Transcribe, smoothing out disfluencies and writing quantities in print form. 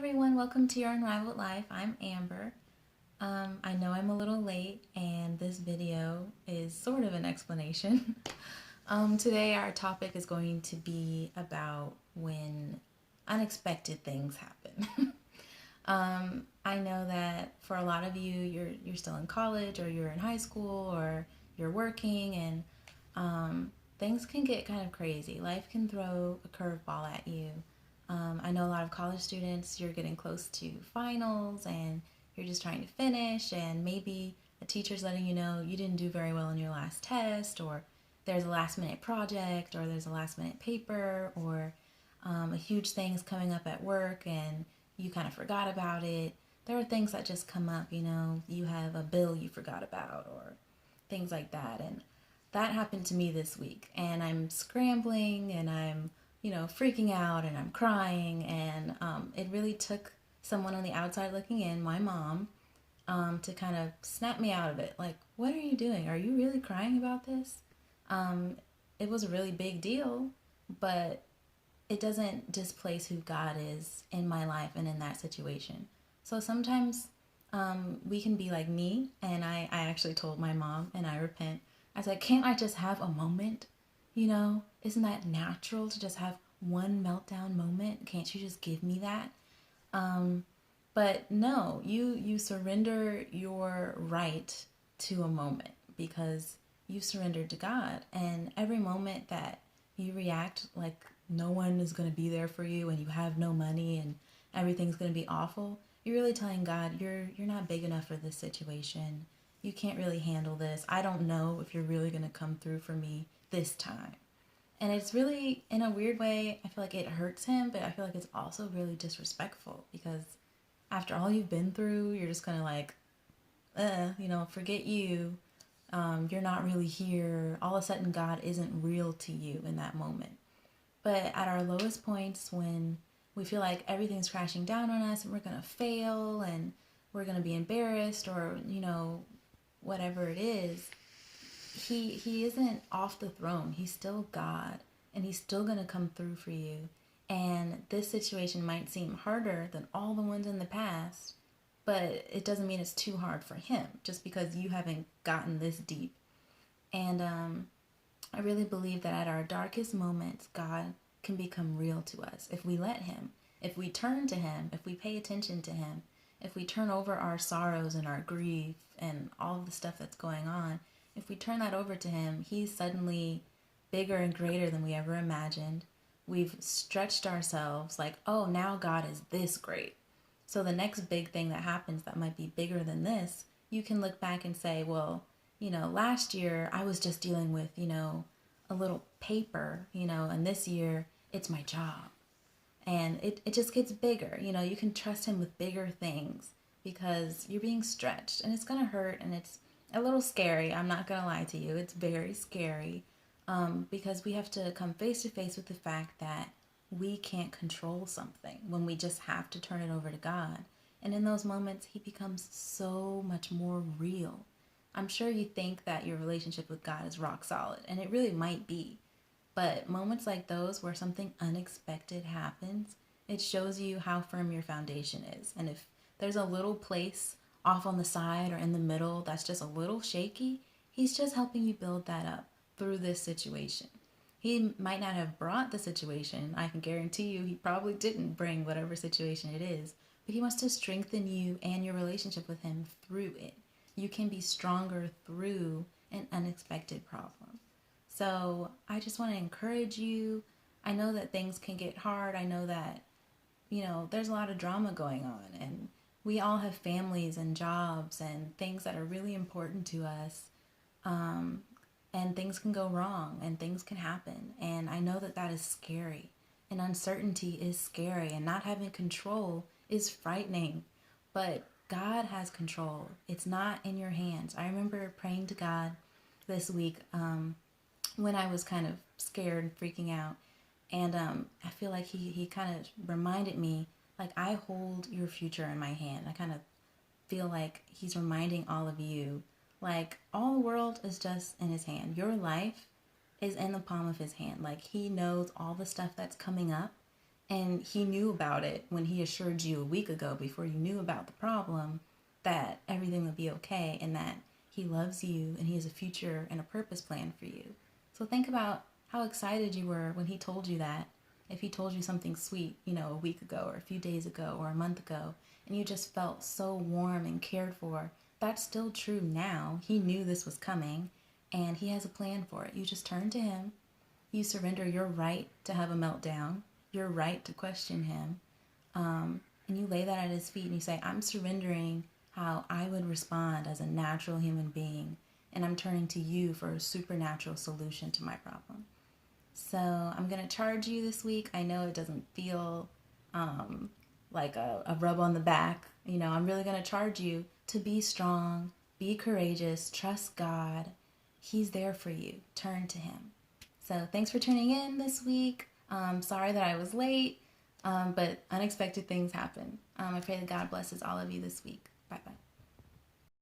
everyone, welcome to Your Unrivaled Life. I'm Amber. I know I'm a little late, and this video is sort of an explanation. Today, our topic is going to be about when unexpected things happen. I know that for a lot of you, you're still in college, or you're in high school, or you're working, and things can get kind of crazy. Life can throw a curveball at you. I know a lot of college students, you're getting close to finals and you're just trying to finish, and maybe a teacher's letting you know you didn't do very well in your last test, or there's a last minute project, or there's a last minute paper, or a huge thing is coming up at work and you kind of forgot about it. There are things that just come up, you have a bill you forgot about, or things like that. And that happened to me this week, and I'm scrambling and I'm freaking out and I'm crying, and it really took someone on the outside looking in, my mom, to kind of snap me out of it. Like, what are you doing? Are you really crying about this? Um, it was a really big deal, but it doesn't displace who God is in my life and in that situation. So sometimes we can be like me, and I actually told my mom, and I repent. I said, can't I just have a moment? Isn't that natural to just have one meltdown moment? Can't you just give me that? Um, but no, you surrender your right to a moment because you surrendered to God. And every moment that you react like no one is going to be there for you, and you have no money, and everything's going to be awful, you're really telling God you're not big enough for this situation. You can't really handle this. I don't know if you're really going to come through for me this time. And it's really, in a weird way, I feel like it hurts him, but I feel like it's also really disrespectful because after all you've been through, you're just kind of like, forget you. You're not really here. All of a sudden, God isn't real to you in that moment. But at our lowest points, when we feel like everything's crashing down on us and we're going to fail and we're going to be embarrassed, or, whatever it is, he isn't off the throne. He's still God, and he's still going to come through for you. And this situation might seem harder than all the ones in the past, but it doesn't mean it's too hard for him just because you haven't gotten this deep. And I really believe that at our darkest moments, God can become real to us if we let him, if we turn to him, if we pay attention to him, if we turn over our sorrows and our grief and all of the stuff that's going on. If we turn that over to him, he's suddenly bigger and greater than we ever imagined. We've stretched ourselves like, oh, now God is this great. So the next big thing that happens that might be bigger than this, you can look back and say, well, last year I was just dealing with, a little paper, and this year it's my job. And it just gets bigger. You can trust him with bigger things because you're being stretched, and it's going to hurt, and it's a little scary. I'm not going to lie to you. It's very scary because we have to come face to face with the fact that we can't control something when we just have to turn it over to God. And in those moments, he becomes so much more real. I'm sure you think that your relationship with God is rock solid, and it really might be. But moments like those where something unexpected happens, it shows you how firm your foundation is. And if there's a little place off on the side or in the middle that's just a little shaky, he's just helping you build that up through this situation. He might not have brought the situation. I can guarantee you he probably didn't bring whatever situation it is. But he wants to strengthen you and your relationship with him through it. You can be stronger through an unexpected problem. So I just want to encourage you. I know that things can get hard. I know that, there's a lot of drama going on, and we all have families and jobs and things that are really important to us. And things can go wrong and things can happen. And I know that that is scary. And uncertainty is scary. And not having control is frightening. But God has control. It's not in your hands. I remember praying to God this week when I was kind of scared and freaking out. And I feel like he kind of reminded me, like, I hold your future in my hand. I kind of feel like he's reminding all of you, like, all the world is just in his hand. Your life is in the palm of his hand. Like, he knows all the stuff that's coming up, And he knew about it when he assured you a week ago, before you knew about the problem, that everything would be okay and that he loves you and he has a future and a purpose plan for you. So think about how excited you were when he told you that. If he told you something sweet, a week ago or a few days ago or a month ago, and you just felt so warm and cared for, that's still true now. He knew this was coming and he has a plan for it. You just turn to him. You surrender your right to have a meltdown, your right to question him, and you lay that at his feet and you say, I'm surrendering how I would respond as a natural human being, and I'm turning to you for a supernatural solution to my problem. So I'm going to charge you this week. I know it doesn't feel like a rub on the back. I'm really going to charge you to be strong, be courageous, trust God. He's there for you. Turn to him. So thanks for tuning in this week. Sorry that I was late, but unexpected things happen. I pray that God blesses all of you this week. Bye-bye.